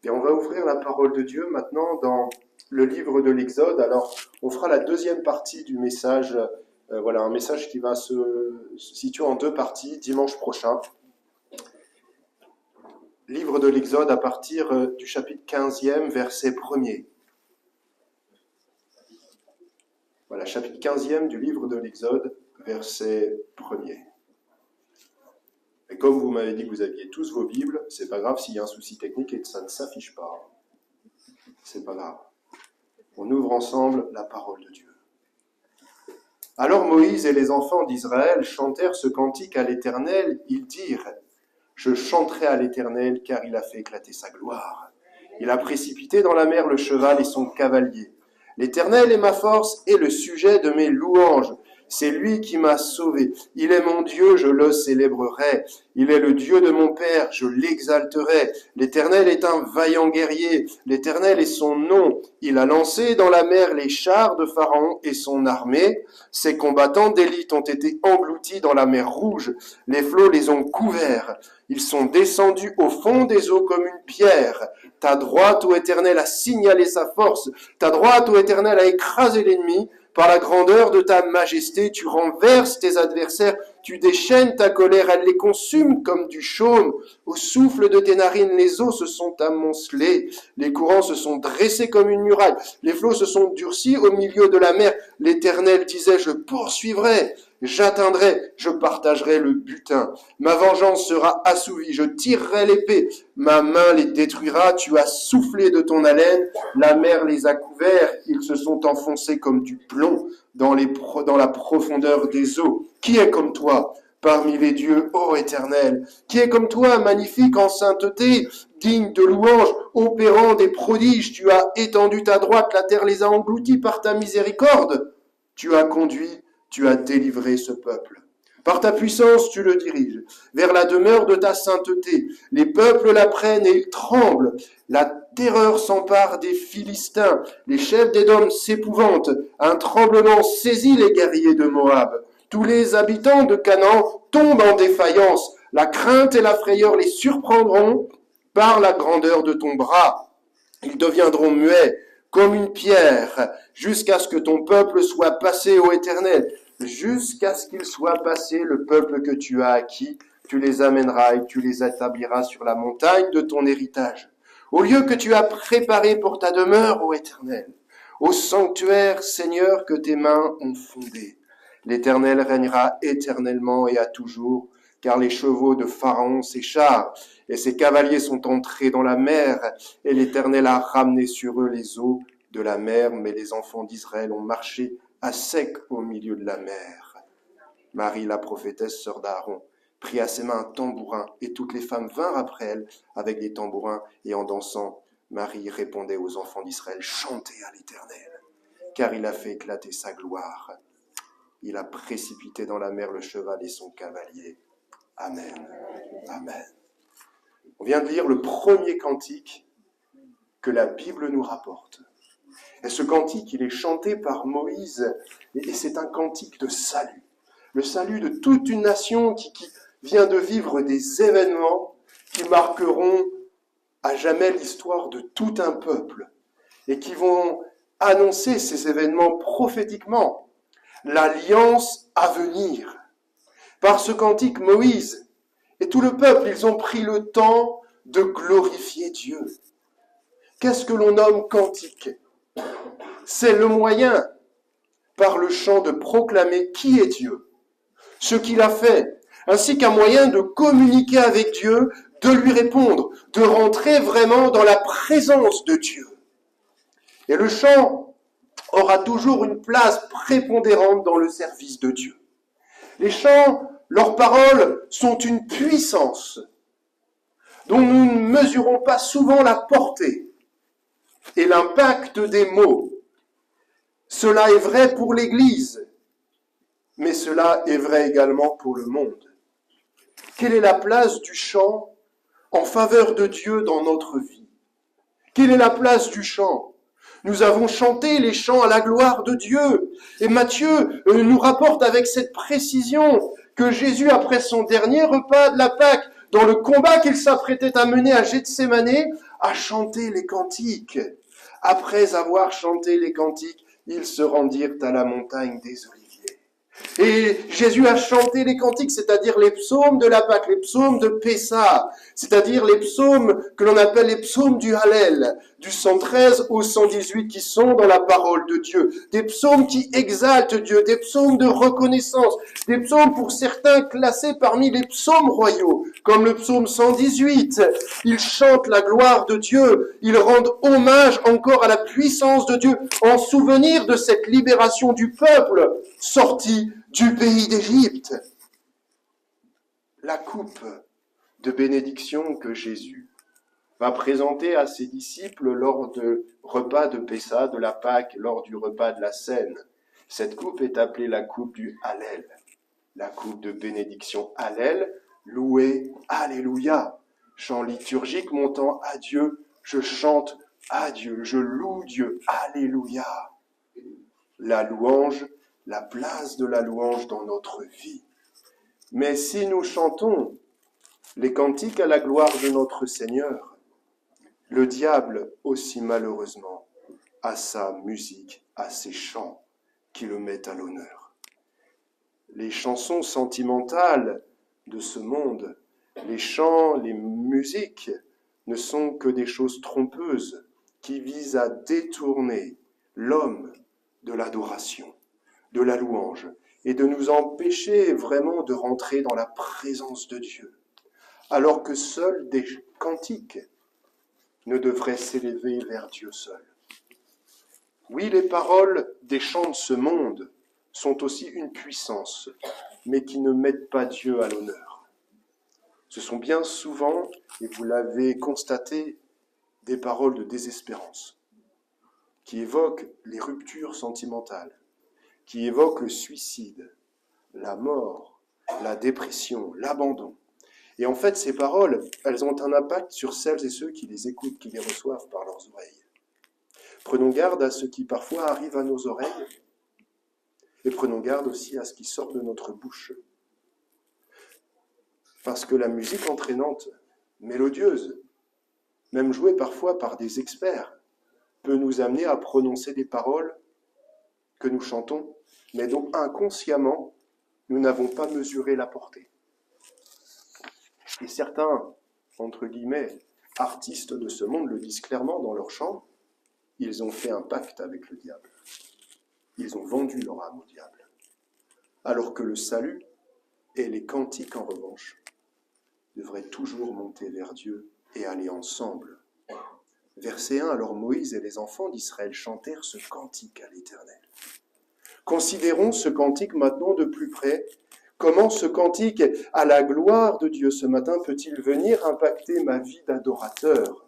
Et on va ouvrir la parole de Dieu maintenant dans le livre de l'Exode. Alors, on fera la deuxième partie du message, un message qui va se situer en deux parties dimanche prochain. Livre de l'Exode à partir du chapitre 15e, verset 1er. Voilà, chapitre 15e du livre de l'Exode, verset 1er. Et comme vous m'avez dit que vous aviez tous vos Bibles, c'est pas grave s'il y a un souci technique et que ça ne s'affiche pas. C'est pas grave. On ouvre ensemble la parole de Dieu. Alors Moïse et les enfants d'Israël chantèrent ce cantique à l'Éternel. Ils dirent : je chanterai à l'Éternel car il a fait éclater sa gloire. Il a précipité dans la mer le cheval et son cavalier. L'Éternel est ma force et le sujet de mes louanges. C'est lui qui m'a sauvé. Il est mon Dieu, je le célébrerai. Il est le Dieu de mon Père, je l'exalterai. L'Éternel est un vaillant guerrier. L'Éternel est son nom. Il a lancé dans la mer les chars de Pharaon et son armée. Ses combattants d'élite ont été engloutis dans la mer Rouge. Les flots les ont couverts. Ils sont descendus au fond des eaux comme une pierre. Ta droite, ô Éternel, a signalé sa force. Ta droite, ô Éternel, a écrasé l'ennemi. Par la grandeur de ta majesté, tu renverses tes adversaires, tu déchaînes ta colère, elle les consume comme du chaume. Au souffle de tes narines, les eaux se sont amoncelées, les courants se sont dressés comme une muraille, les flots se sont durcis au milieu de la mer. L'Éternel disait : je poursuivrai, j'atteindrai, je partagerai le butin. Ma vengeance sera assouvie, je tirerai l'épée, ma main les détruira. Tu as soufflé de ton haleine, la mer les a couverts, ils se sont enfoncés comme du plomb dans la profondeur des eaux. Qui est comme toi parmi les dieux, ô Éternel? Qui est comme toi, magnifique en sainteté, digne de louange, opérant des prodiges? Tu as étendu ta droite, la terre les a engloutis par ta miséricorde. Tu as conduit, tu as délivré ce peuple. Par ta puissance, tu le diriges vers la demeure de ta sainteté. Les peuples l'apprennent et ils tremblent. La terreur s'empare des Philistins. Les chefs d'Édom s'épouvantent. Un tremblement saisit les guerriers de Moab. Tous les habitants de Canaan tombent en défaillance. La crainte et la frayeur les surprendront par la grandeur de ton bras. Ils deviendront muets comme une pierre jusqu'à ce que ton peuple soit passé, ô Éternel. Jusqu'à ce qu'il soit passé, le peuple que tu as acquis, tu les amèneras et tu les établiras sur la montagne de ton héritage. Au lieu que tu as préparé pour ta demeure, ô Éternel, au sanctuaire, Seigneur, que tes mains ont fondé. L'Éternel régnera éternellement et à toujours, car les chevaux de Pharaon, ses chars et ses cavaliers sont entrés dans la mer, et l'Éternel a ramené sur eux les eaux de la mer, mais les enfants d'Israël ont marché à sec au milieu de la mer. Marie, la prophétesse, sœur d'Aaron, prit à ses mains un tambourin, et toutes les femmes vinrent après elle avec des tambourins, et en dansant, Marie répondait aux enfants d'Israël : chantez à l'Éternel, car il a fait éclater sa gloire. Il a précipité dans la mer le cheval et son cavalier. Amen. Amen. On vient de lire le premier cantique que la Bible nous rapporte. Et ce cantique, il est chanté par Moïse, et c'est un cantique de salut. Le salut de toute une nation qui vient de vivre des événements qui marqueront à jamais l'histoire de tout un peuple, et qui vont annoncer ces événements prophétiquement, l'alliance à venir. Par ce cantique, Moïse et tout le peuple, ils ont pris le temps de glorifier Dieu. Qu'est-ce que l'on nomme cantique ? C'est le moyen, par le chant, de proclamer qui est Dieu, ce qu'il a fait, ainsi qu'un moyen de communiquer avec Dieu, de lui répondre, de rentrer vraiment dans la présence de Dieu. Et le chant aura toujours une place prépondérante dans le service de Dieu. Les chants, leurs paroles sont une puissance dont nous ne mesurons pas souvent la portée et l'impact des mots. Cela est vrai pour l'Église, mais cela est vrai également pour le monde. Quelle est la place du chant en faveur de Dieu dans notre vie? Quelle est la place du chant? Nous avons chanté les chants à la gloire de Dieu. Et Matthieu nous rapporte avec cette précision que Jésus, après son dernier repas de la Pâque, dans le combat qu'il s'apprêtait à mener à Gethsémanée, à chanter les cantiques. Après avoir chanté les cantiques, ils se rendirent à la montagne des Oliviers. Et Jésus a chanté les cantiques, c'est-à-dire les psaumes de la Pâque, les psaumes de Pessah, c'est-à-dire les psaumes que l'on appelle les psaumes du Hallel, du 113 au 118 qui sont dans la parole de Dieu. Des psaumes qui exaltent Dieu, des psaumes de reconnaissance, des psaumes pour certains classés parmi les psaumes royaux, comme le psaume 118. Ils chantent la gloire de Dieu, ils rendent hommage encore à la puissance de Dieu en souvenir de cette libération du peuple sorti du pays d'Égypte. La coupe de bénédiction que Jésus va présenter à ses disciples lors du repas de Pessah, de la Pâque, lors du repas de la Cène. Cette coupe est appelée la coupe du Hallel, la coupe de bénédiction. Hallel, loué, Alléluia. Chant liturgique montant à Dieu, je chante à Dieu, je loue Dieu, Alléluia. La louange, la place de la louange dans notre vie. Mais si nous chantons les cantiques à la gloire de notre Seigneur, le diable aussi malheureusement a sa musique, a ses chants qui le mettent à l'honneur. Les chansons sentimentales de ce monde, les chants, les musiques ne sont que des choses trompeuses qui visent à détourner l'homme de l'adoration, de la louange, et de nous empêcher vraiment de rentrer dans la présence de Dieu, alors que seuls des cantiques ne devraient s'élever vers Dieu seul. Oui, les paroles des chants de ce monde sont aussi une puissance, mais qui ne mettent pas Dieu à l'honneur. Ce sont bien souvent, et vous l'avez constaté, des paroles de désespérance, qui évoquent les ruptures sentimentales, qui évoquent le suicide, la mort, la dépression, l'abandon. Et en fait, ces paroles, elles ont un impact sur celles et ceux qui les écoutent, qui les reçoivent par leurs oreilles. Prenons garde à ce qui parfois arrive à nos oreilles, et prenons garde aussi à ce qui sort de notre bouche. Parce que la musique entraînante, mélodieuse, même jouée parfois par des experts, peut nous amener à prononcer des paroles que nous chantons, mais dont inconsciemment, nous n'avons pas mesuré la portée. Et certains, entre guillemets, artistes de ce monde le disent clairement dans leurs chants, ils ont fait un pacte avec le diable. Ils ont vendu leur âme au diable. Alors que le salut et les cantiques, en revanche, devraient toujours monter vers Dieu et aller ensemble. Verset 1, alors Moïse et les enfants d'Israël chantèrent ce cantique à l'Éternel. Considérons ce cantique maintenant de plus près. Comment ce cantique à la gloire de Dieu ce matin peut-il venir impacter ma vie d'adorateur,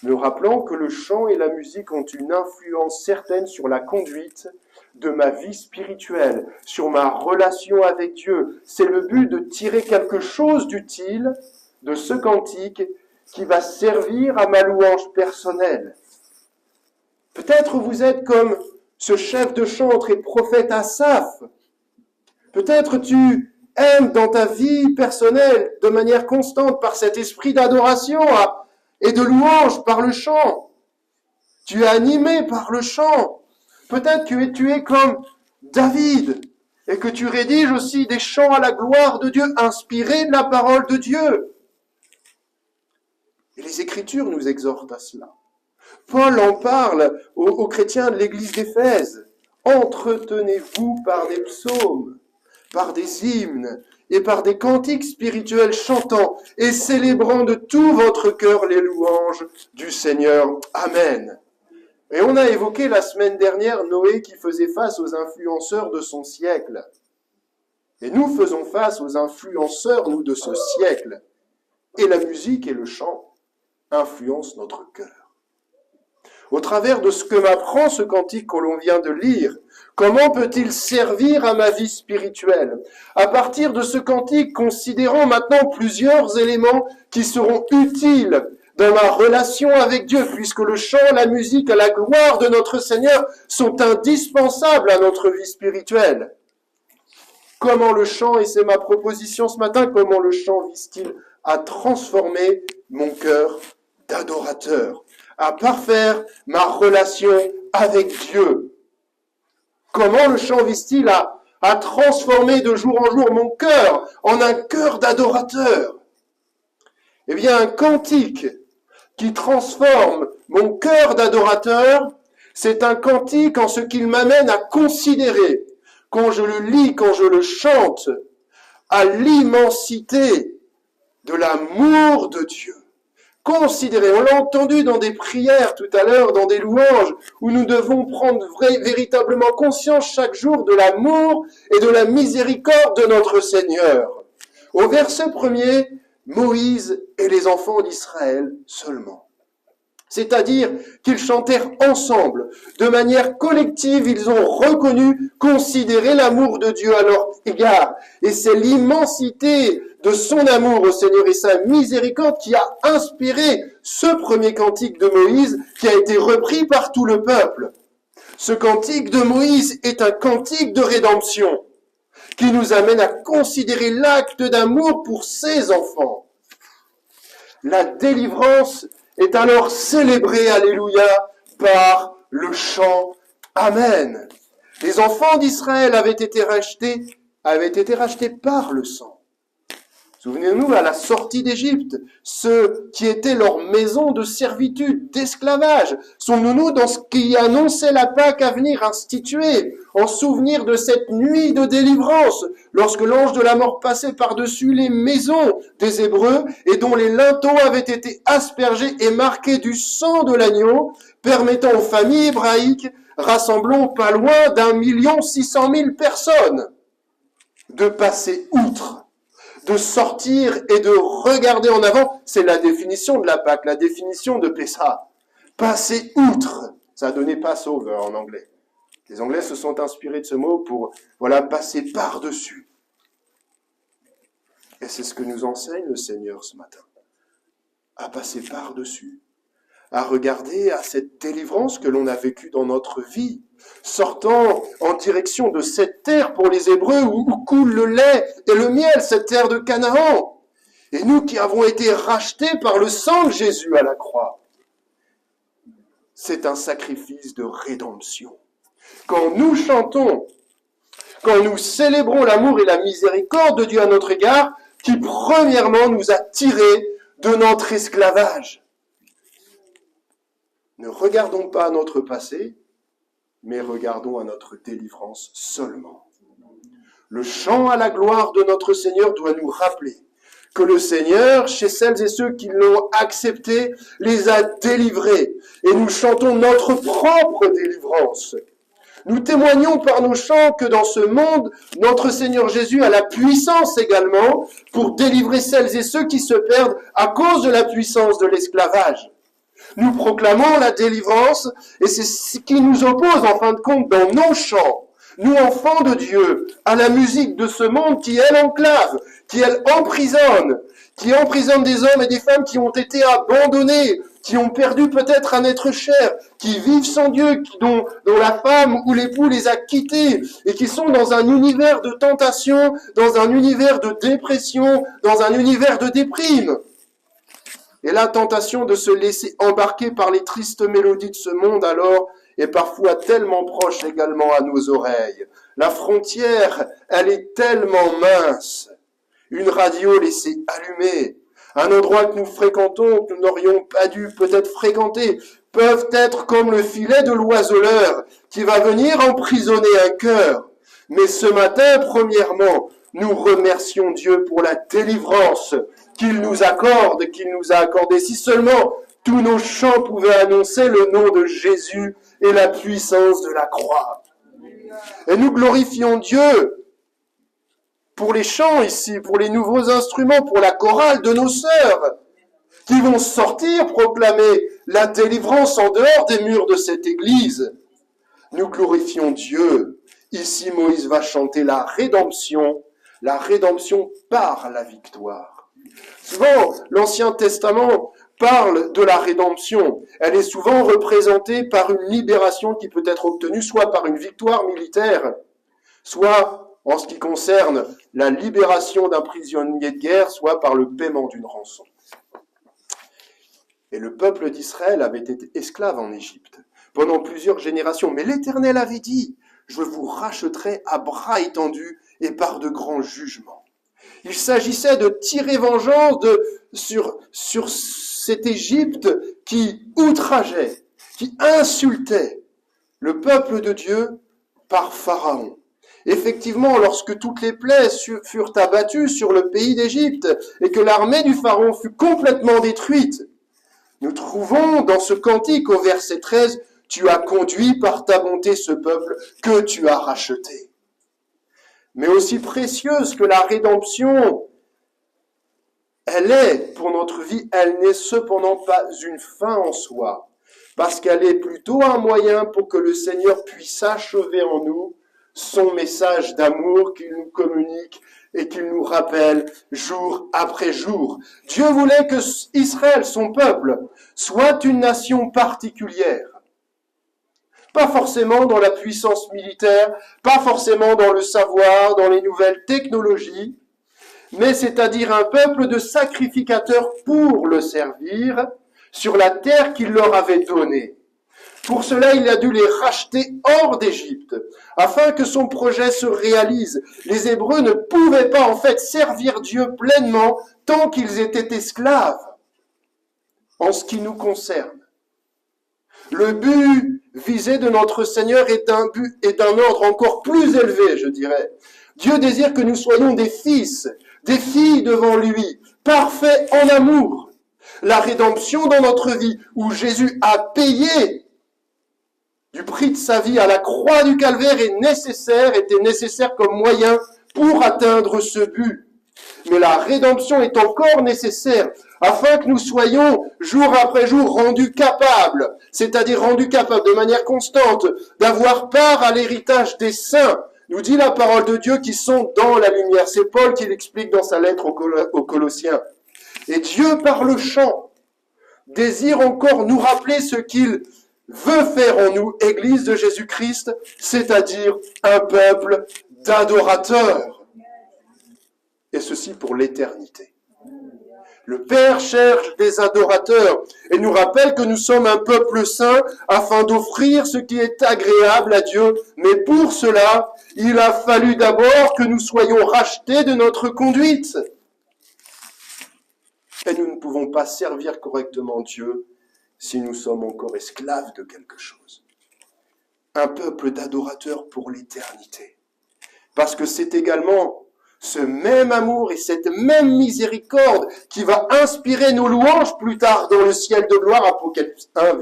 me rappelant que le chant et la musique ont une influence certaine sur la conduite de ma vie spirituelle, sur ma relation avec Dieu. C'est le but de tirer quelque chose d'utile de ce cantique qui va servir à ma louange personnelle. Peut-être vous êtes comme ce chef de chantre et prophète Asaph. Peut-être tu aimes dans ta vie personnelle, de manière constante, par cet esprit d'adoration et de louange par le chant. Tu es animé par le chant. Peut-être que tu es comme David et que tu rédiges aussi des chants à la gloire de Dieu, inspirés de la parole de Dieu. Et les Écritures nous exhortent à cela. Paul en parle aux chrétiens de l'église d'Éphèse. Entretenez-vous par des psaumes, par des hymnes et par des cantiques spirituels chantant et célébrant de tout votre cœur les louanges du Seigneur. Amen. Et on a évoqué la semaine dernière Noé qui faisait face aux influenceurs de son siècle. Et nous faisons face aux influenceurs, nous, de ce siècle. Et la musique et le chant influencent notre cœur. Au travers de ce que m'apprend ce cantique que l'on vient de lire, comment peut-il servir à ma vie spirituelle? À partir de ce cantique, considérons maintenant plusieurs éléments qui seront utiles dans ma relation avec Dieu, puisque le chant, la musique, à la gloire de notre Seigneur sont indispensables à notre vie spirituelle. Comment le chant, et c'est ma proposition ce matin, comment le chant vise-t-il à transformer mon cœur d'adorateur, à parfaire ma relation avec Dieu. Comment le chant vise-t-il à transformer de jour en jour mon cœur en un cœur d'adorateur? Eh bien, un cantique qui transforme mon cœur d'adorateur, c'est un cantique en ce qu'il m'amène à considérer, quand je le lis, quand je le chante, à l'immensité de l'amour de Dieu. Considérez, on l'a entendu dans des prières tout à l'heure, dans des louanges, où nous devons prendre véritablement conscience chaque jour de l'amour et de la miséricorde de notre Seigneur. Au verset 1er, Moïse et les enfants d'Israël seulement. C'est-à-dire qu'ils chantèrent ensemble, de manière collective, ils ont reconnu, considéré l'amour de Dieu à leur égard. Et c'est l'immensité de son amour au Seigneur et sa miséricorde qui a inspiré ce premier cantique de Moïse qui a été repris par tout le peuple. Ce cantique de Moïse est un cantique de rédemption qui nous amène à considérer l'acte d'amour pour ses enfants. La délivrance est alors célébrée, alléluia, par le chant Amen. Les enfants d'Israël avaient été rachetés par le sang. Souvenez-nous, à la sortie d'Égypte, ceux qui étaient leur maison de servitude, d'esclavage, souvenons-nous dans ce qui annonçait la Pâque à venir instituée, en souvenir de cette nuit de délivrance, lorsque l'ange de la mort passait par-dessus les maisons des Hébreux et dont les linteaux avaient été aspergés et marqués du sang de l'agneau, permettant aux familles hébraïques, rassemblant pas loin d'1 600 000 personnes, de passer outre, de sortir et de regarder en avant. C'est la définition de la Pâque, la définition de Pessah. Passer outre, ça a donné Passover en anglais. Les Anglais se sont inspirés de ce mot pour, passer par-dessus. Et c'est ce que nous enseigne le Seigneur ce matin. À passer par-dessus. À regarder à cette délivrance que l'on a vécue dans notre vie, sortant en direction de cette terre pour les Hébreux où coule le lait et le miel, cette terre de Canaan. Et nous qui avons été rachetés par le sang de Jésus à la croix. C'est un sacrifice de rédemption. Quand nous chantons, quand nous célébrons l'amour et la miséricorde de Dieu à notre égard, qui premièrement nous a tirés de notre esclavage. Ne regardons pas à notre passé, mais regardons à notre délivrance seulement. Le chant à la gloire de notre Seigneur doit nous rappeler que le Seigneur, chez celles et ceux qui l'ont accepté, les a délivrés. Et nous chantons notre propre délivrance. Nous témoignons par nos chants que dans ce monde, notre Seigneur Jésus a la puissance également pour délivrer celles et ceux qui se perdent à cause de la puissance de l'esclavage. Nous proclamons la délivrance et c'est ce qui nous oppose en fin de compte dans nos chants. Nous, enfants de Dieu, à la musique de ce monde qui, elle, enclave, qui, elle, emprisonne des hommes et des femmes qui ont été abandonnés, qui ont perdu peut-être un être cher, qui vivent sans Dieu, dont la femme ou l'époux les a quittés et qui sont dans un univers de tentation, dans un univers de dépression, dans un univers de déprime. Et la tentation de se laisser embarquer par les tristes mélodies de ce monde alors est parfois tellement proche également à nos oreilles. La frontière, elle est tellement mince. Une radio laissée allumée, un endroit que nous fréquentons, que nous n'aurions pas dû peut-être fréquenter, peuvent être comme le filet de l'oiseleur qui va venir emprisonner un cœur. Mais ce matin, premièrement, nous remercions Dieu pour la délivrance qu'il nous accorde, qu'il nous a accordé. Si seulement tous nos chants pouvaient annoncer le nom de Jésus et la puissance de la croix. Et nous glorifions Dieu pour les chants ici, pour les nouveaux instruments, pour la chorale de nos sœurs, qui vont sortir proclamer la délivrance en dehors des murs de cette église. Nous glorifions Dieu. Ici, Moïse va chanter la rédemption par la victoire. Souvent, l'Ancien Testament parle de la rédemption. Elle est souvent représentée par une libération qui peut être obtenue soit par une victoire militaire, soit en ce qui concerne la libération d'un prisonnier de guerre, soit par le paiement d'une rançon. Et le peuple d'Israël avait été esclave en Égypte pendant plusieurs générations. Mais l'Éternel avait dit, je vous rachèterai à bras étendus et par de grands jugements. Il s'agissait de tirer vengeance sur cette Égypte qui outrageait, qui insultait le peuple de Dieu par Pharaon. Effectivement, lorsque toutes les plaies furent abattues sur le pays d'Égypte et que l'armée du Pharaon fut complètement détruite, nous trouvons dans ce cantique au verset 13, « Tu as conduit par ta bonté ce peuple que tu as racheté. » Mais aussi précieuse que la rédemption, elle est pour notre vie, elle n'est cependant pas une fin en soi, parce qu'elle est plutôt un moyen pour que le Seigneur puisse achever en nous son message d'amour qu'il nous communique et qu'il nous rappelle jour après jour. Dieu voulait que Israël, son peuple, soit une nation particulière. Pas forcément dans la puissance militaire, pas forcément dans le savoir, dans les nouvelles technologies, mais c'est-à-dire un peuple de sacrificateurs pour le servir sur la terre qu'il leur avait donnée. Pour cela, il a dû les racheter hors d'Égypte, afin que son projet se réalise. Les Hébreux ne pouvaient pas en fait servir Dieu pleinement tant qu'ils étaient esclaves. En ce qui nous concerne, le but visé de notre Seigneur est d'un ordre encore plus élevé, je dirais. Dieu désire que nous soyons des fils, des filles devant lui, parfaits en amour. La rédemption dans notre vie, où Jésus a payé du prix de sa vie à la croix du calvaire était nécessaire comme moyen pour atteindre ce but. Mais la rédemption est encore nécessaire afin que nous soyons jour après jour rendus capables, c'est-à-dire rendus capables de manière constante d'avoir part à l'héritage des saints, nous dit la parole de Dieu, qui sont dans la lumière. C'est Paul qui l'explique dans sa lettre aux Colossiens. Et Dieu, par le chant, désire encore nous rappeler ce qu'il veut faire en nous, Église de Jésus-Christ, c'est-à-dire un peuple d'adorateurs. Et ceci pour l'éternité. Le Père cherche des adorateurs et nous rappelle que nous sommes un peuple saint afin d'offrir ce qui est agréable à Dieu. Mais pour cela, il a fallu d'abord que nous soyons rachetés de notre conduite. Et nous ne pouvons pas servir correctement Dieu si nous sommes encore esclaves de quelque chose. Un peuple d'adorateurs pour l'éternité. Parce que c'est également ce même amour et cette même miséricorde qui va inspirer nos louanges plus tard dans le ciel de gloire, Apocalypse 1,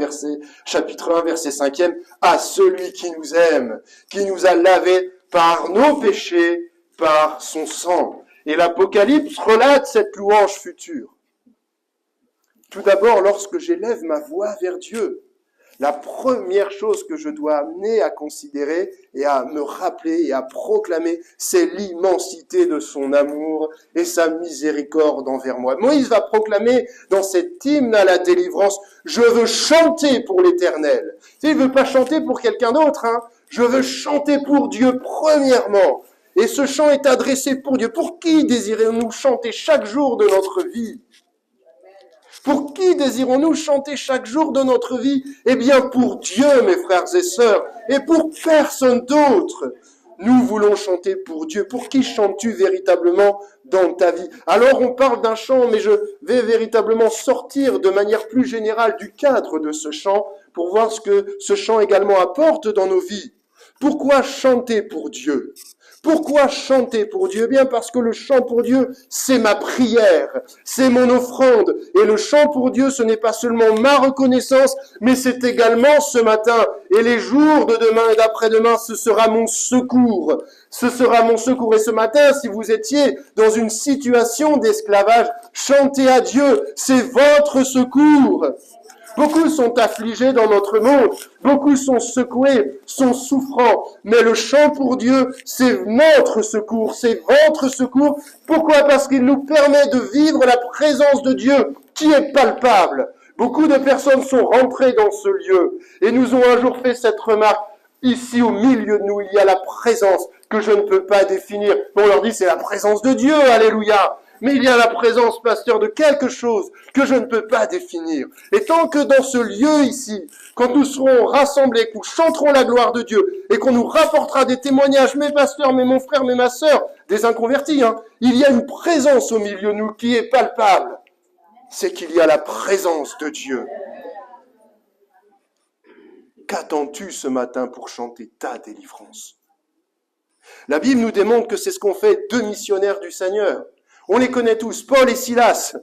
chapitre 1, verset 5e, à celui qui nous aime, qui nous a lavés par nos péchés, par son sang. Et l'Apocalypse relate cette louange future. Tout d'abord, lorsque j'élève ma voix vers Dieu, la première chose que je dois amener à considérer et à me rappeler et à proclamer, c'est l'immensité de son amour et sa miséricorde envers moi. Moïse va proclamer dans cet hymne à la délivrance, « Je veux chanter pour l'Éternel ». Il ne veut pas chanter pour quelqu'un d'autre, Je veux chanter pour Dieu premièrement. Et ce chant est adressé pour Dieu. Pour qui désirons-nous chanter chaque jour de notre vie ? Pour qui désirons-nous chanter chaque jour de notre vie ? Eh bien, pour Dieu, mes frères et sœurs, et pour personne d'autre. Nous voulons chanter pour Dieu. Pour qui chantes-tu véritablement dans ta vie ? Alors, on parle d'un chant, mais je vais véritablement sortir de manière plus générale du cadre de ce chant pour voir ce que ce chant également apporte dans nos vies. Pourquoi chanter pour Dieu ? Pourquoi chanter pour Dieu ? Bien parce que le chant pour Dieu, c'est ma prière, c'est mon offrande. Et le chant pour Dieu, ce n'est pas seulement ma reconnaissance, mais c'est également ce matin. Et les jours de demain et d'après-demain, ce sera mon secours. Ce sera mon secours. Et ce matin, si vous étiez dans une situation d'esclavage, chantez à Dieu, c'est votre secours. Beaucoup sont affligés dans notre monde, beaucoup sont secoués, sont souffrants, mais le chant pour Dieu, c'est notre secours, c'est votre secours. Pourquoi ? Parce qu'il nous permet de vivre la présence de Dieu qui est palpable. Beaucoup de personnes sont rentrées dans ce lieu et nous ont un jour fait cette remarque. Ici, au milieu de nous, il y a la présence que je ne peux pas définir. On leur dit, c'est la présence de Dieu, alléluia. mais il y a la présence, pasteur, de quelque chose que je ne peux pas définir. Et tant que dans ce lieu ici, quand nous serons rassemblés, que nous chanterons la gloire de Dieu, et qu'on nous rapportera des témoignages, mes pasteurs, mais mon frère, mais ma sœur, des inconvertis, il y a une présence au milieu de nous qui est palpable. C'est qu'il y a la présence de Dieu. Qu'attends-tu ce matin pour chanter ta délivrance? La Bible nous démontre que c'est ce qu'ont fait deux missionnaires du Seigneur. On les connaît tous, Paul et Silas.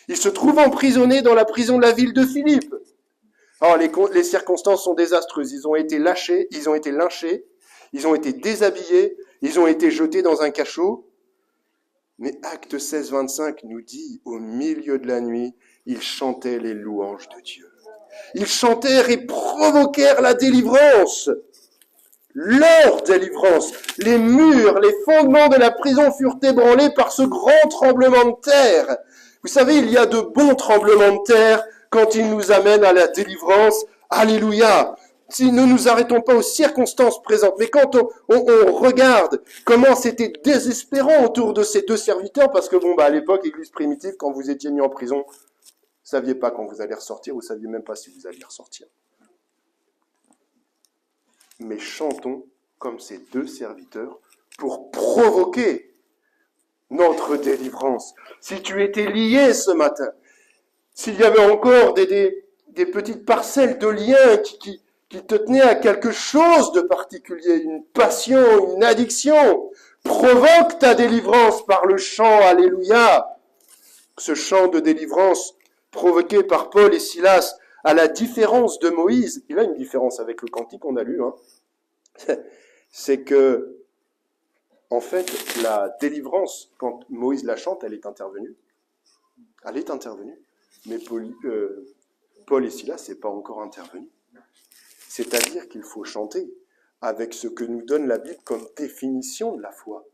Ils se trouvent emprisonnés dans la prison de la ville de Philippe. Alors, les circonstances sont désastreuses. Ils ont été lynchés, ils ont été déshabillés, ils ont été jetés dans un cachot. Mais Acte 16, 25 nous dit, au milieu de la nuit, ils chantaient les louanges de Dieu. Ils chantèrent et provoquèrent la délivrance. Leur délivrance. Les murs, les fondements de la prison furent ébranlés par ce grand tremblement de terre. Vous savez, il y a de bons tremblements de terre quand ils nous amènent à la délivrance. Alléluia. Si nous ne nous arrêtons pas aux circonstances présentes, mais quand on regarde comment c'était désespérant autour de ces deux serviteurs, parce que à l'époque, Église primitive, quand vous étiez mis en prison, vous ne saviez pas quand vous allez ressortir, vous ne saviez même pas si vous alliez ressortir. Mais chantons comme ces deux serviteurs pour provoquer notre délivrance. Si tu étais lié ce matin, s'il y avait encore des petites parcelles de liens qui te tenaient à quelque chose de particulier, une passion, une addiction, provoque ta délivrance par le chant Alléluia. Ce chant de délivrance provoqué par Paul et Silas, à la différence de Moïse, il a une différence avec le cantique qu'on a lu, c'est que, en fait, la délivrance, quand Moïse la chante, elle est intervenue. Elle est intervenue. Mais Paul et Silas, c'est pas encore intervenu. C'est-à-dire qu'il faut chanter avec ce que nous donne la Bible comme définition de la foi,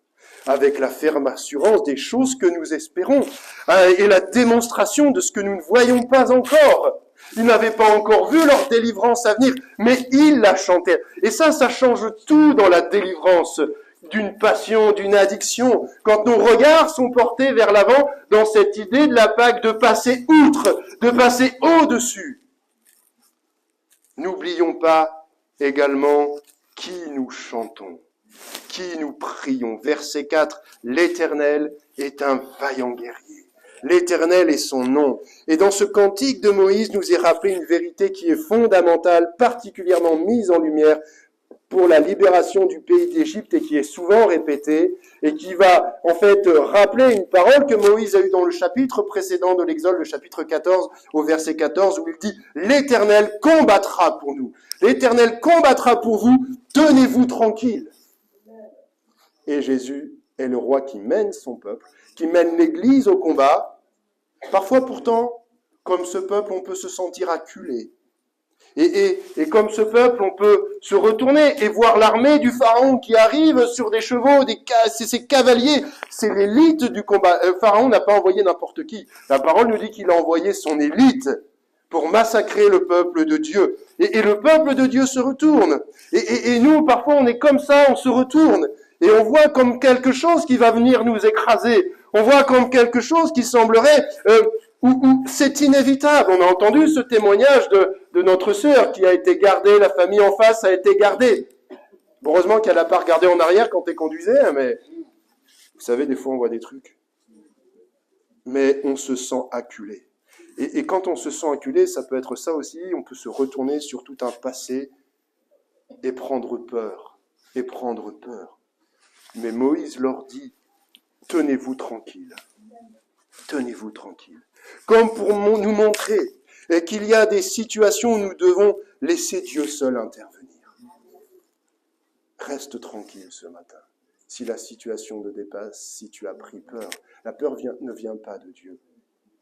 avec la ferme assurance des choses que nous espérons, et la démonstration de ce que nous ne voyons pas encore. Ils n'avaient pas encore vu leur délivrance à venir, mais ils la chantaient. Et ça change tout dans la délivrance d'une passion, d'une addiction. Quand nos regards sont portés vers l'avant dans cette idée de la Pâque de passer outre, de passer au-dessus. N'oublions pas également qui nous chantons, qui nous prions. Verset 4, l'Éternel est un vaillant guerrier. L'Éternel est son nom. Et dans ce cantique de Moïse nous est rappelé une vérité qui est fondamentale, particulièrement mise en lumière pour la libération du pays d'Égypte et qui est souvent répétée et qui va en fait rappeler une parole que Moïse a eue dans le chapitre précédent de l'Exode, le chapitre 14, au verset 14, où il dit « L'Éternel combattra pour nous. L'Éternel combattra pour vous. Tenez-vous tranquille. » Et Jésus est le roi qui mène son peuple, qui mène l'Église au combat. Parfois pourtant, comme ce peuple, on peut se sentir acculé. Et comme ce peuple, on peut se retourner et voir l'armée du Pharaon qui arrive sur des chevaux, c'est ses cavaliers, c'est l'élite du combat. Pharaon n'a pas envoyé n'importe qui. La parole nous dit qu'il a envoyé son élite pour massacrer le peuple de Dieu. Et le peuple de Dieu se retourne. Et nous, parfois, on est comme ça, on se retourne. Et on voit comme quelque chose qui va venir nous écraser. On voit comme quelque chose qui semblerait... où c'est inévitable. On a entendu ce témoignage de notre sœur qui a été gardée, la famille en face a été gardée. Heureusement qu'elle n'a pas regardé en arrière quand elle conduisait, mais vous savez, des fois on voit des trucs. Mais on se sent acculé. Et quand on se sent acculé, ça peut être ça aussi, on peut se retourner sur tout un passé et prendre peur. Mais Moïse leur dit, tenez-vous tranquille. Tenez-vous tranquille. Comme pour nous montrer qu'il y a des situations où nous devons laisser Dieu seul intervenir. Reste tranquille ce matin. Si la situation te dépasse, si tu as pris peur, la peur ne vient pas de Dieu.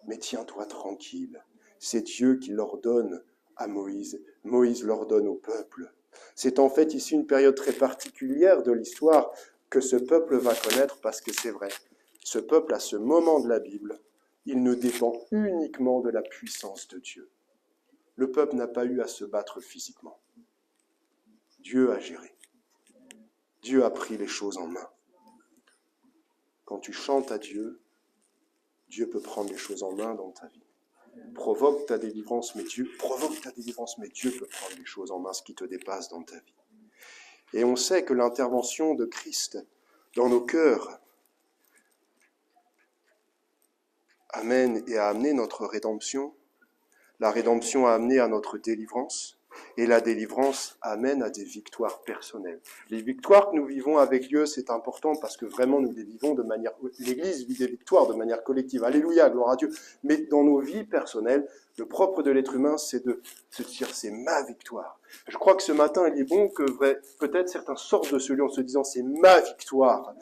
Mais tiens-toi tranquille. C'est Dieu qui l'ordonne à Moïse. Moïse l'ordonne au peuple. C'est en fait ici une période très particulière de l'histoire que ce peuple va connaître parce que c'est vrai. Ce peuple, à ce moment de la Bible, il ne dépend uniquement de la puissance de Dieu. Le peuple n'a pas eu à se battre physiquement. Dieu a géré. Dieu a pris les choses en main. Quand tu chantes à Dieu, Dieu peut prendre les choses en main dans ta vie. Provoque ta délivrance, mais Dieu peut prendre les choses en main, ce qui te dépasse dans ta vie. Et on sait que l'intervention de Christ dans nos cœurs amène et a amené notre rédemption. La rédemption a amené à notre délivrance. Et la délivrance amène à des victoires personnelles. Les victoires que nous vivons avec Dieu, c'est important parce que vraiment nous les vivons de manière... L'Église vit des victoires de manière collective. Alléluia, gloire à Dieu. Mais dans nos vies personnelles, le propre de l'être humain, c'est de se dire, c'est ma victoire. Je crois que ce matin, il est bon que peut-être certains sortent de ce lieu en se disant, c'est ma victoire,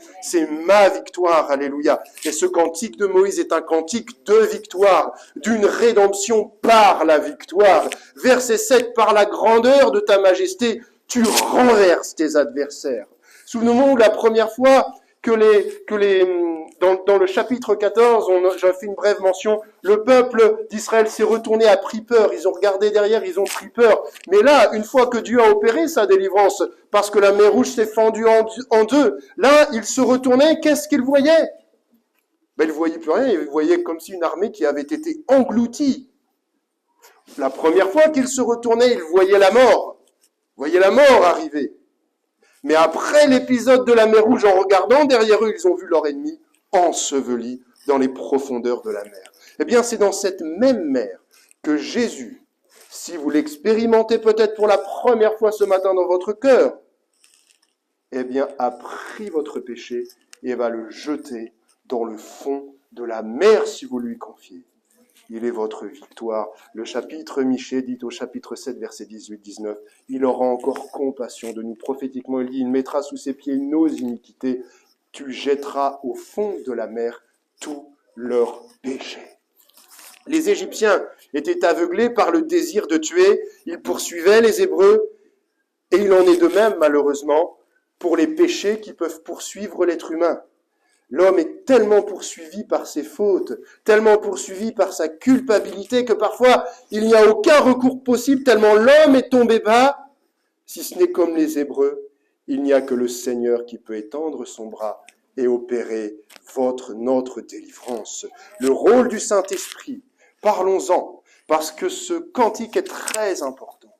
alléluia. Et ce cantique de Moïse est un cantique de victoire, d'une rédemption par la victoire. Verset 7, par la grandeur de ta majesté, tu renverses tes adversaires. Souvenons-nous la première fois dans le chapitre 14, j'en fais une brève mention, le peuple d'Israël s'est retourné, a pris peur, ils ont regardé derrière, ils ont pris peur. Mais là, une fois que Dieu a opéré sa délivrance, parce que la mer Rouge s'est fendue en deux, là, ils se retournaient, qu'est-ce qu'ils voyaient? Ils ne voyaient plus rien, ils voyaient comme si une armée qui avait été engloutie. La première fois qu'ils se retournaient, ils voyaient la mort arriver. Mais après l'épisode de la mer Rouge, en regardant derrière eux, ils ont vu leur ennemi enseveli dans les profondeurs de la mer. Eh bien, c'est dans cette même mer que Jésus, si vous l'expérimentez peut-être pour la première fois ce matin dans votre cœur, eh bien, a pris votre péché et va le jeter dans le fond de la mer si vous lui confiez. Il est votre victoire. Le chapitre Michée dit au chapitre 7, verset 18-19, « Il aura encore compassion de nous. » Prophétiquement, il dit, « Il mettra sous ses pieds nos iniquités. Tu jetteras au fond de la mer tous leurs péchés. » Les Égyptiens étaient aveuglés par le désir de tuer. Ils poursuivaient les Hébreux. Et il en est de même, malheureusement, pour les péchés qui peuvent poursuivre l'être humain. L'homme est tellement poursuivi par ses fautes, tellement poursuivi par sa culpabilité que parfois il n'y a aucun recours possible tellement l'homme est tombé bas. Si ce n'est comme les Hébreux, il n'y a que le Seigneur qui peut étendre son bras et opérer notre délivrance. Le rôle du Saint-Esprit, parlons-en, parce que ce cantique est très important.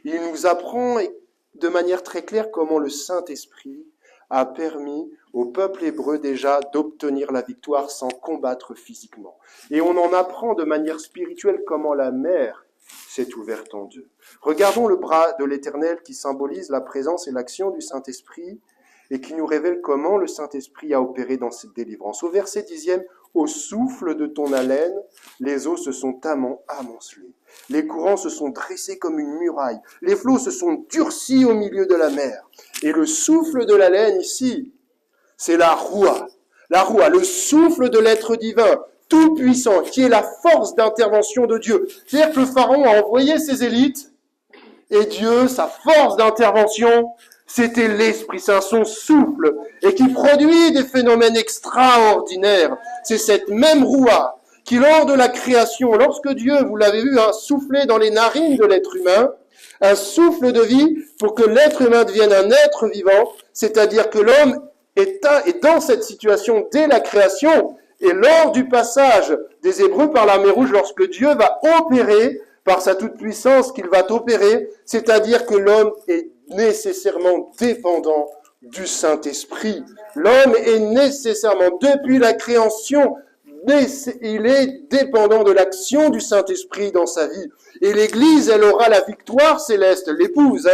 Il nous apprend de manière très claire comment le Saint-Esprit a permis au peuple hébreu déjà d'obtenir la victoire sans combattre physiquement. Et on en apprend de manière spirituelle comment la mer s'est ouverte en deux. Regardons le bras de l'Éternel qui symbolise la présence et l'action du Saint-Esprit et qui nous révèle comment le Saint-Esprit a opéré dans cette délivrance. Au verset 10e, « Au souffle de ton haleine, les eaux se sont amoncelées. Les courants se sont dressés comme une muraille. Les flots se sont durcis au milieu de la mer. » Et le souffle de l'haleine ici, c'est la roua, le souffle de l'être divin, tout puissant, qui est la force d'intervention de Dieu. C'est-à-dire que le Pharaon a envoyé ses élites, et Dieu, sa force d'intervention, c'était l'Esprit Saint, son souffle, et qui produit des phénomènes extraordinaires. C'est cette même roua qui, lors de la création, lorsque Dieu, vous l'avez vu, a soufflé dans les narines de l'être humain, un souffle de vie pour que l'être humain devienne un être vivant, c'est-à-dire que l'homme est dans cette situation dès la création, et lors du passage des Hébreux par la mer Rouge, lorsque Dieu va opérer, par sa toute-puissance qu'il va opérer, c'est-à-dire que l'homme est nécessairement dépendant du Saint-Esprit. L'homme est nécessairement, depuis la création, il est dépendant de l'action du Saint-Esprit dans sa vie. Et l'Église, elle aura la victoire céleste, l'épouse,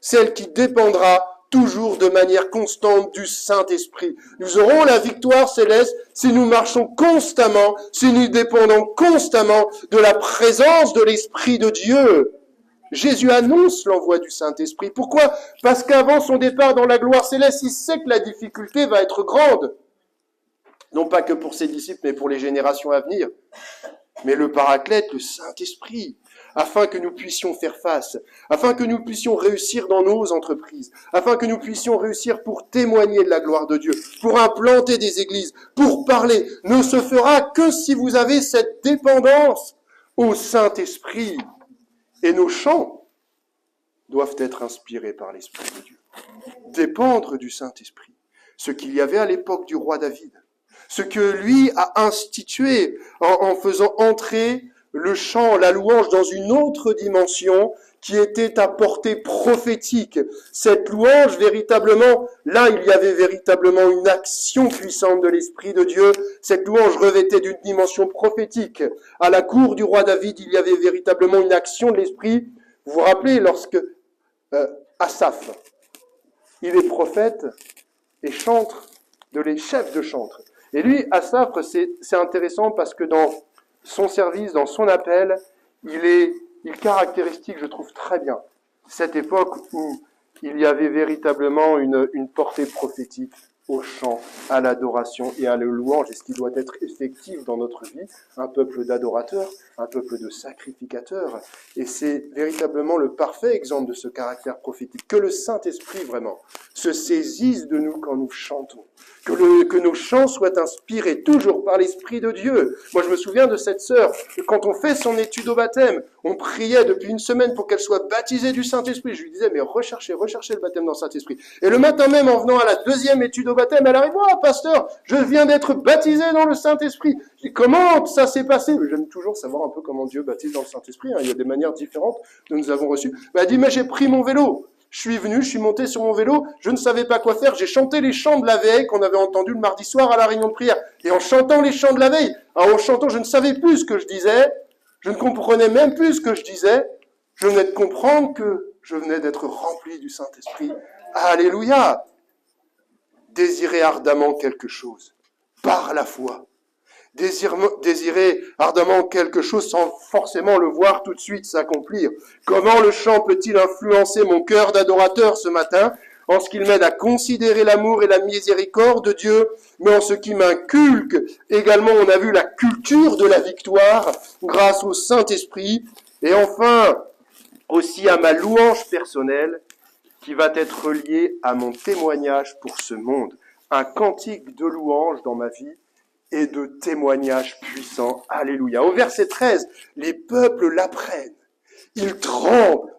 celle qui dépendra toujours de manière constante du Saint-Esprit. Nous aurons la victoire céleste si nous marchons constamment, si nous dépendons constamment de la présence de l'Esprit de Dieu. Jésus annonce l'envoi du Saint-Esprit. Pourquoi? Parce qu'avant son départ dans la gloire céleste, il sait que la difficulté va être grande. Non pas que pour ses disciples, mais pour les générations à venir. Mais le Paraclète, le Saint-Esprit, afin que nous puissions faire face, afin que nous puissions réussir dans nos entreprises, afin que nous puissions réussir pour témoigner de la gloire de Dieu, pour implanter des églises, pour parler, ne se fera que si vous avez cette dépendance au Saint-Esprit. Et nos chants doivent être inspirés par l'Esprit de Dieu. Dépendre du Saint-Esprit. Ce qu'il y avait à l'époque du roi David, ce que lui a institué en faisant entrer le chant, la louange dans une autre dimension qui était à portée prophétique. Cette louange, véritablement, là, il y avait véritablement une action puissante de l'Esprit de Dieu. Cette louange revêtait d'une dimension prophétique. À la cour du roi David, il y avait véritablement une action de l'Esprit. Vous vous rappelez, lorsque Asaph, il est prophète et chantre, les chefs de chantre. Et lui, Asaph, c'est intéressant parce que dans son service, dans son appel, il caractéristique, je trouve très bien, cette époque où il y avait véritablement une portée prophétique au chant, à l'adoration et à la louange, et ce qui doit être effectif dans notre vie, un peuple d'adorateurs, un peuple de sacrificateurs, et c'est véritablement le parfait exemple de ce caractère prophétique, que le Saint-Esprit vraiment se saisisse de nous quand nous chantons, que nos chants soient inspirés toujours par l'Esprit de Dieu. Moi, je me souviens de cette sœur, quand on fait son étude au baptême, on priait depuis une semaine pour qu'elle soit baptisée du Saint-Esprit. Je lui disais, mais recherchez le baptême dans le Saint-Esprit. Et le matin même, en venant à la deuxième étude au baptême, elle arrive, oh, pasteur, je viens d'être baptisé dans le Saint-Esprit. Je dis, comment ça s'est passé? J'aime toujours savoir un peu comment Dieu baptise dans le Saint-Esprit. Il y a des manières différentes que nous avons reçues. Elle dit, mais j'ai pris mon vélo. Je suis venu, je suis monté sur mon vélo, je ne savais pas quoi faire, j'ai chanté les chants de la veille qu'on avait entendus le mardi soir à la réunion de prière. Et en chantant les chants de la veille, en chantant, je ne savais plus ce que je disais, je ne comprenais même plus ce que je disais, je venais de comprendre que je venais d'être rempli du Saint-Esprit. Alléluia! Désirer ardemment quelque chose, par la foi. Désirer ardemment quelque chose sans forcément le voir tout de suite s'accomplir. Comment le chant peut-il influencer mon cœur d'adorateur ce matin, en ce qu'il m'aide à considérer l'amour et la miséricorde de Dieu, mais en ce qui m'inculque également, on a vu la culture de la victoire grâce au Saint-Esprit, et enfin aussi à ma louange personnelle qui va être liée à mon témoignage pour ce monde. Un cantique de louange dans ma vie et de témoignages puissants. Alléluia. Au verset 13, les peuples l'apprennent. Ils tremblent.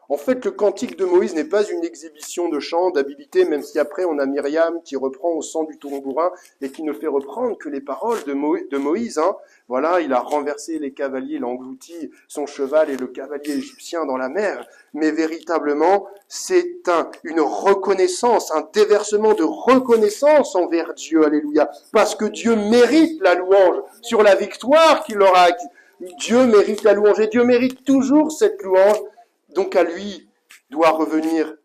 En fait, le cantique de Moïse n'est pas une exhibition de chant, d'habileté, même si après on a Myriam qui reprend au son du tambourin et qui ne fait reprendre que les paroles de Moïse. Voilà, il a renversé les cavaliers, il a englouti son cheval et le cavalier égyptien dans la mer. Mais véritablement, c'est une reconnaissance, un déversement de reconnaissance envers Dieu. Alléluia. Parce que Dieu mérite la louange sur la victoire qu'il aura acquise. Dieu mérite la louange et Dieu mérite toujours cette louange. Donc à lui doit revenir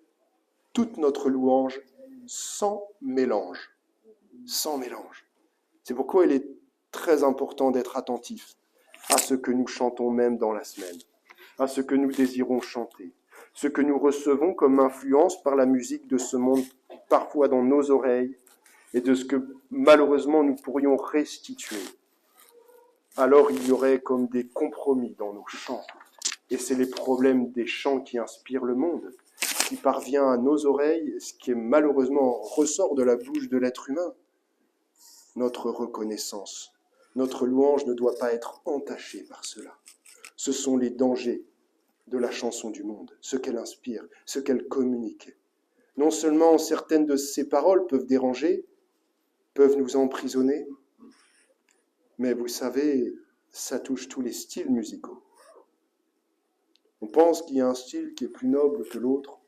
toute notre louange sans mélange. Sans mélange. C'est pourquoi il est très important d'être attentif à ce que nous chantons même dans la semaine, à ce que nous désirons chanter, ce que nous recevons comme influence par la musique de ce monde, parfois dans nos oreilles, et de ce que malheureusement nous pourrions restituer. Alors il y aurait comme des compromis dans nos chants. Et c'est les problèmes des chants qui inspirent le monde, qui parvient à nos oreilles, ce qui est malheureusement ressort de la bouche de l'être humain. Notre reconnaissance, notre louange ne doit pas être entachée par cela. Ce sont les dangers de la chanson du monde, ce qu'elle inspire, ce qu'elle communique. Non seulement certaines de ces paroles peuvent déranger, peuvent nous emprisonner, mais vous savez, ça touche tous les styles musicaux. On pense qu'il y a un style qui est plus noble que l'autre.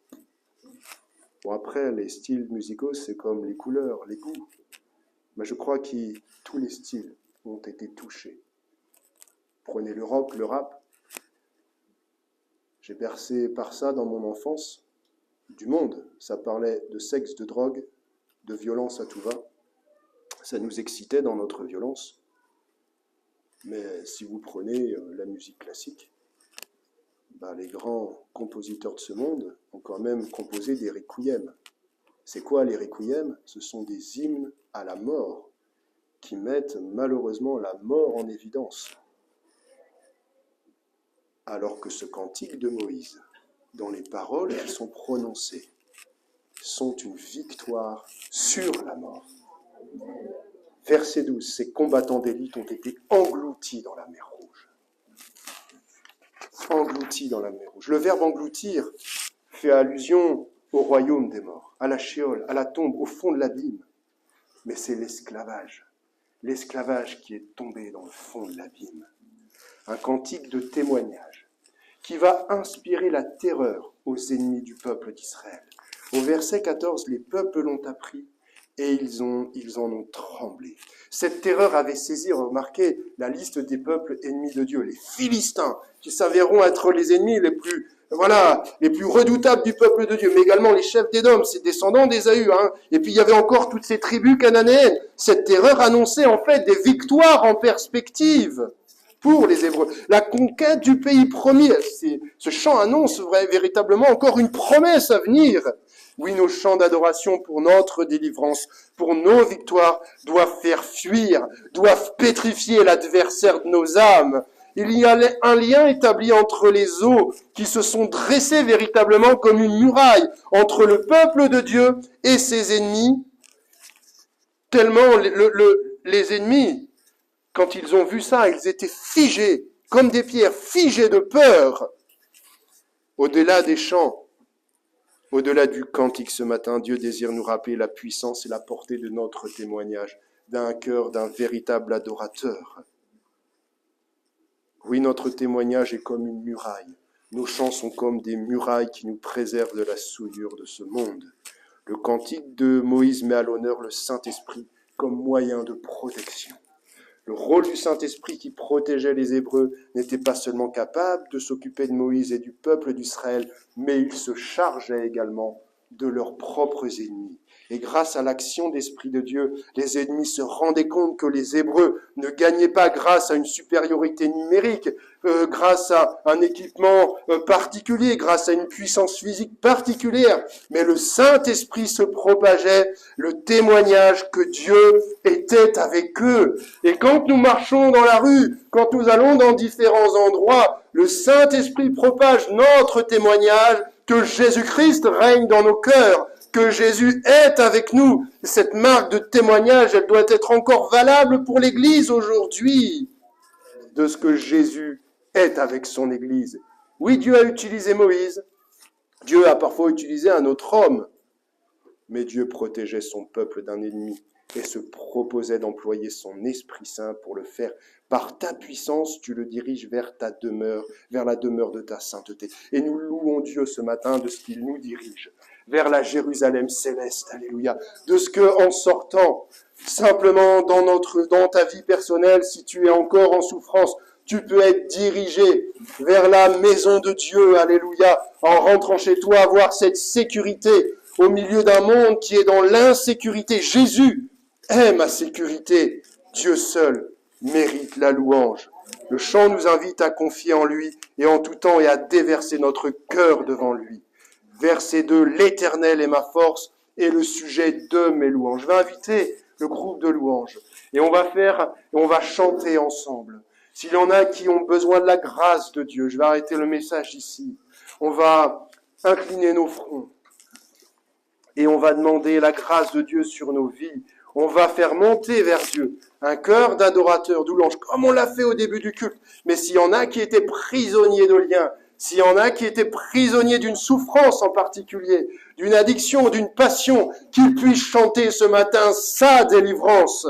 Bon, après, les styles musicaux, c'est comme les couleurs, les goûts. Mais je crois que tous les styles ont été touchés. Prenez le rock, le rap. J'ai bercé par ça dans mon enfance. Du monde, ça parlait de sexe, de drogue, de violence à tout va. Ça nous excitait dans notre violence. Mais si vous prenez la musique classique, les grands compositeurs de ce monde ont quand même composé des requiem. C'est quoi les requiem? Ce sont des hymnes à la mort qui mettent malheureusement la mort en évidence. Alors que ce cantique de Moïse, dans les paroles qui sont prononcées, sont une victoire sur la mort. Verset 12, ces combattants d'élite ont été engloutis dans la mer Rouge. Engloutis dans la mer Rouge. Le verbe engloutir fait allusion au royaume des morts, à la shéol, à la tombe, au fond de l'abîme. mais c'est l'esclavage. L'esclavage qui est tombé dans le fond de l'abîme. Un cantique de témoignage qui va inspirer la terreur aux ennemis du peuple d'Israël. Au verset 14, les peuples l'ont appris et ils en ont tremblé. Cette terreur avait saisi, remarquez, la liste des peuples ennemis de Dieu, les Philistins, qui s'avéreront être les ennemis les plus redoutables du peuple de Dieu, mais également les chefs d'Édom, ces descendants d'Ésaü, Et puis il y avait encore toutes ces tribus cananéennes. Cette terreur annonçait en fait des victoires en perspective pour les Hébreux. La conquête du pays promis, ce chant annonce véritablement encore une promesse à venir. Oui, nos chants d'adoration pour notre délivrance, pour nos victoires, doivent faire fuir, doivent pétrifier l'adversaire de nos âmes. Il y a un lien établi entre les eaux qui se sont dressées véritablement comme une muraille entre le peuple de Dieu et ses ennemis, tellement les ennemis, quand ils ont vu ça, ils étaient figés, comme des pierres, figés de peur. Au-delà des chants, au-delà du cantique ce matin, Dieu désire nous rappeler la puissance et la portée de notre témoignage, d'un cœur d'un véritable adorateur. Oui, notre témoignage est comme une muraille. Nos chants sont comme des murailles qui nous préservent de la souillure de ce monde. Le cantique de Moïse met à l'honneur le Saint-Esprit comme moyen de protection. Le rôle du Saint-Esprit qui protégeait les Hébreux n'était pas seulement capable de s'occuper de Moïse et du peuple d'Israël, mais il se chargeait également de leurs propres ennemis. Et grâce à l'action d'Esprit de Dieu, les ennemis se rendaient compte que les Hébreux ne gagnaient pas grâce à une supériorité numérique, grâce à un équipement particulier, grâce à une puissance physique particulière, mais le Saint-Esprit se propageait, le témoignage que Dieu était avec eux. Et quand nous marchons dans la rue, quand nous allons dans différents endroits, le Saint-Esprit propage notre témoignage que Jésus-Christ règne dans nos cœurs, que Jésus est avec nous. Cette marque de témoignage, elle doit être encore valable pour l'Église aujourd'hui, de ce que Jésus est avec son Église. Oui, Dieu a utilisé Moïse, Dieu a parfois utilisé un autre homme, mais Dieu protégeait son peuple d'un ennemi et se proposait d'employer son Esprit Saint pour le faire. Par ta puissance, tu le diriges vers ta demeure, vers la demeure de ta sainteté. Et nous louons Dieu ce matin de ce qu'il nous dirige vers la Jérusalem céleste, alléluia. De ce que, en sortant simplement dans ta vie personnelle, si tu es encore en souffrance, tu peux être dirigé vers la maison de Dieu, alléluia, en rentrant chez toi, avoir cette sécurité au milieu d'un monde qui est dans l'insécurité. Jésus est ma sécurité. Dieu seul mérite la louange. Le chant nous invite à confier en lui et en tout temps et à déverser notre cœur devant lui. Verset 2, l'Éternel est ma force et le sujet de mes louanges. Je vais inviter le groupe de louanges et on va chanter ensemble. S'il y en a qui ont besoin de la grâce de Dieu, je vais arrêter le message ici. On va incliner nos fronts et on va demander la grâce de Dieu sur nos vies. On va faire monter vers Dieu un cœur d'adorateur, d'louange, comme on l'a fait au début du culte. Mais s'il y en a qui étaient prisonniers de liens, s'il y en a qui étaient prisonniers d'une souffrance en particulier, d'une addiction, d'une passion, qu'ils puissent chanter ce matin sa délivrance.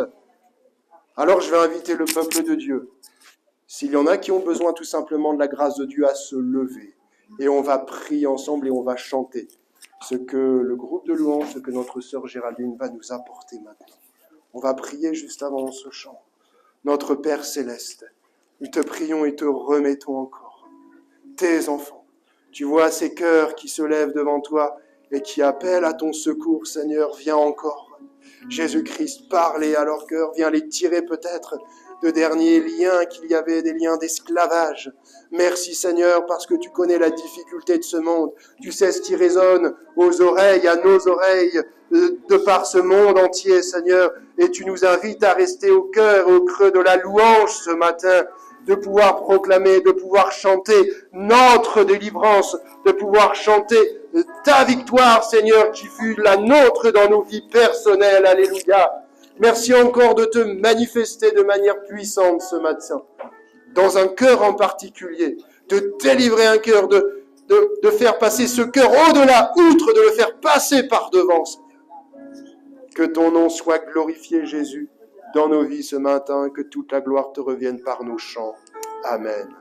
Alors je vais inviter le peuple de Dieu, s'il y en a qui ont besoin tout simplement de la grâce de Dieu, à se lever. Et on va prier ensemble et on va chanter ce que le groupe de louanges, ce que notre sœur Géraldine va nous apporter maintenant. On va prier juste avant ce chant. Notre Père Céleste, nous te prions et te remettons encore tes enfants. Tu vois ces cœurs qui se lèvent devant toi et qui appellent à ton secours, Seigneur, viens encore. Jésus-Christ, parle à leur cœur, viens les tirer peut-être de derniers liens qu'il y avait, des liens d'esclavage. Merci Seigneur, parce que tu connais la difficulté de ce monde. Tu sais ce qui résonne aux oreilles, à nos oreilles, de par ce monde entier, Seigneur. Et tu nous invites à rester au cœur, au creux de la louange ce matin, de pouvoir proclamer, de pouvoir chanter notre délivrance, de pouvoir chanter ta victoire, Seigneur, qui fut la nôtre dans nos vies personnelles. Alléluia. Merci encore de te manifester de manière puissante ce matin, dans un cœur en particulier, de délivrer un cœur, de faire passer ce cœur au-delà, outre de le faire passer par devant, Seigneur. Que ton nom soit glorifié, Jésus, dans nos vies ce matin, que toute la gloire te revienne par nos chants. Amen.